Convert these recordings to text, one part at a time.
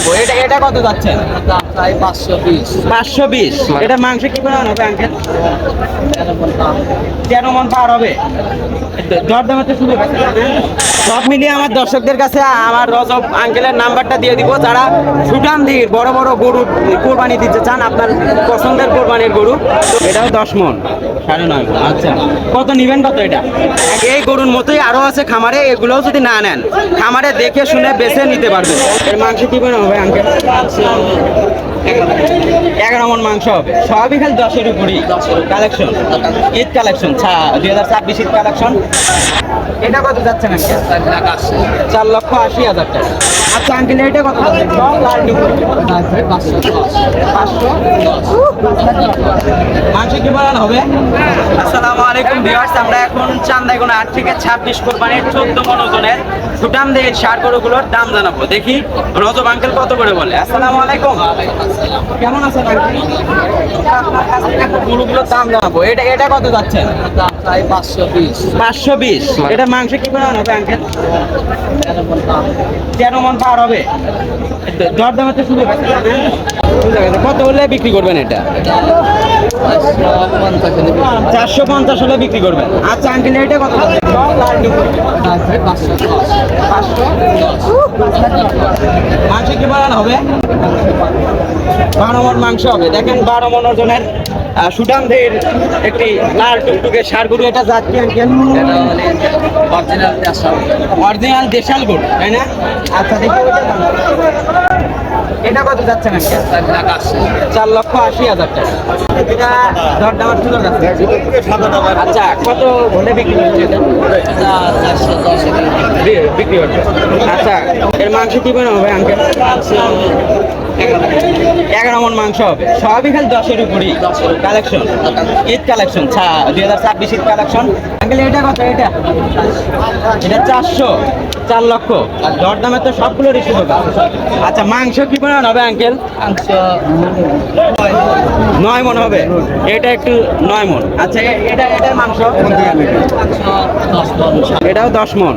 95। এটা এটা কত যাচ্ছে? 520। এটা মাংস কি পরিমাণ হবে আঙ্কেল? 13 মণ পার হবে। দরদামের শুরু সব মিলিয়ে আমার দর্শকদের কাছে আমার রজব আঙ্কেলের নাম্বারটা দিয়ে দিব, যারা সুঠামদির বড় বড় গরু কোরবানি দিতে চান, আপনার পছন্দের কোরবানির গরু। তো এটাও 10 মণ, 9.5 মণ। আচ্ছা, কত নিবেন কত? এটা এই গরুর মতোই আরো আছে খামারে, এগুলোও যদি না নেন খামারে দেখে শুনে বেছে নিতে পারবেন। এর মাংস কি মনে হবে আঙ্কেল? 11 মণ মাংস হবে। সবই খালি 10-এর উপরই collection, Eid collection, 2026 Eid collection. এটা কত যাচ্ছে না? 4,80,000 টাকা। আচ্ছা আঙ্কেল, এটা কত যাচ্ছে? 500। মাংস কি বানানো হবে? আসসালামু আলাইকুম ভিউয়ার্স, আমরা এখন চান্দাইগুনা 8 থেকে 26 কোরবানির 14 মণ ওজনের সুঠামদের ষাঁড় গরুগুলোর দাম জানাবো। দেখি রজব আঙ্কেল কত করে বলে। আসসালামু আলাইকুম, কেমন আছেন আঙ্কেল? আপনার কাছ থেকে গরুগুলোর দাম জানাবো। এটা এটা কত যাচ্ছে? 520। এটা মাংস কি পরিমাণ হবে আঙ্কেল? 13 মণ পার হবে। দরদামের শুরু কত হলে বিক্রি করবেন? এটা 450 হলে বিক্রি করবেন। আচ্ছা আঙ্কেল, এটা কত? 500। মাংস কি বানানো হবে? 12 মণ মাংস হবে। দেখেন 12 মণ ওজনের সুঠামদের একটি লাল টুকটুকে ষাঁড় গরু। এটা জাত কি আঙ্কেল? অরিজিনাল দেশাল গরু, তাই না? আচ্ছা দেখি এটা কত যাচ্ছে না? 4,80,000 টাকা। এটা দরদামের সুযোগ আছে। আচ্ছা, কত হলে বিক্রি হচ্ছে? বিক্রি হচ্ছে। আচ্ছা, এর মাংস কি মনে হবে আঙ্কেল? 11 মণ মাংস হবে। সবই খালি 10-এর উপরই collection, Eid collection, 2026 Eid collection. Uncle এটা কত? এটা 4 লক্ষ। আর দরদামে তো সবগুলোরই সুযোগ আছে। আচ্ছা, মাংস কি পরিমাণ হবে আঙ্কেল? 9 মণ হবে। এটা একটু 9 মণ। আচ্ছা, এটার মাংস এটাও 10 মণ,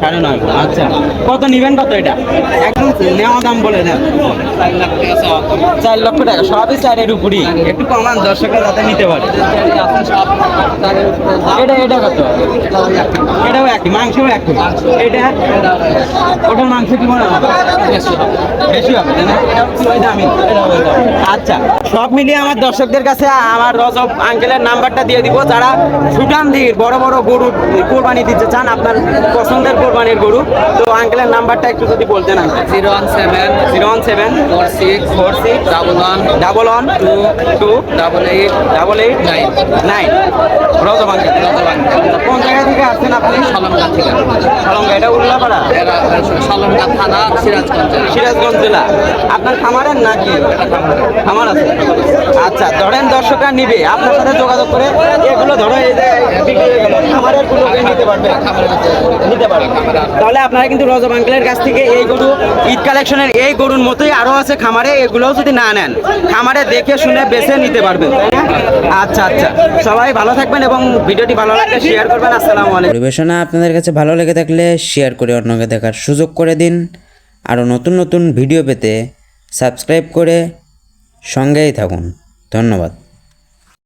9.5 মণ। আচ্ছা, কত নিবেন কত? এটা একদম নেওয়া দাম বলে দেন। 4 লক্ষ টাকা। সবই 4-এর উপরই, একটু কমান দর্শকরা যাতে নিতে পারে। এটা কত? এটাও একই, মাংসও একই। এটা ওটার মাংস কি মনে হবে? বেশি হবে না? এটাও কি ওই দামি? আচ্ছা, সব মিলিয়ে আমার দর্শকদের কাছে আমার রজব আঙ্কেলের নাম্বারটা দিয়ে দিব, যারা সুঠামদির বড় বড় গরু কোরবানি দিতে চান, আপনার পছন্দের কোরবানির গরু। তো আঙ্কেলের নাম্বারটা একটু যদি বলতেন। 0174611228889। রজব আঙ্কেল, কোন জায়গা থেকে আসছেন আপনি? সলঙ্গা। এটা উল্লাপাড়া, সলঙ্গা থানা, সিরাজগঞ্জ জেলা। আপনার খামারের নাকি? খামার আছে। আচ্ছা, ধরেন দর্শকরা নিবে, আপনার সাথে যোগাযোগ করে এগুলো ধরো এই যে খামারের গুলোকে নিতে পারবে। তাহলে আপনারা কিন্তু রজব আঙ্কেলের কাছ থেকে এই গরু ঈদ কালেকশনের এই গরুর মতোই আরো আছে খামারে, এগুলোও যদি না নেন খামারে দেখে শুনে বেছে নিতে পারবেন, তাই না? আচ্ছা আচ্ছা, সবাই ভালো থাকবেন এবং ভিডিওটি ভালো লাগলে শেয়ার করবেন। আসসালামু আলাইকুম। পরিবেশনা আপনাদের কাছে ভালো লেগে থাকলে শেয়ার করে অন্যকে দেখার সুযোগ করে দিন। আরও নতুন নতুন ভিডিও পেতে সাবস্ক্রাইব করে সঙ্গেই থাকুন। ধন্যবাদ।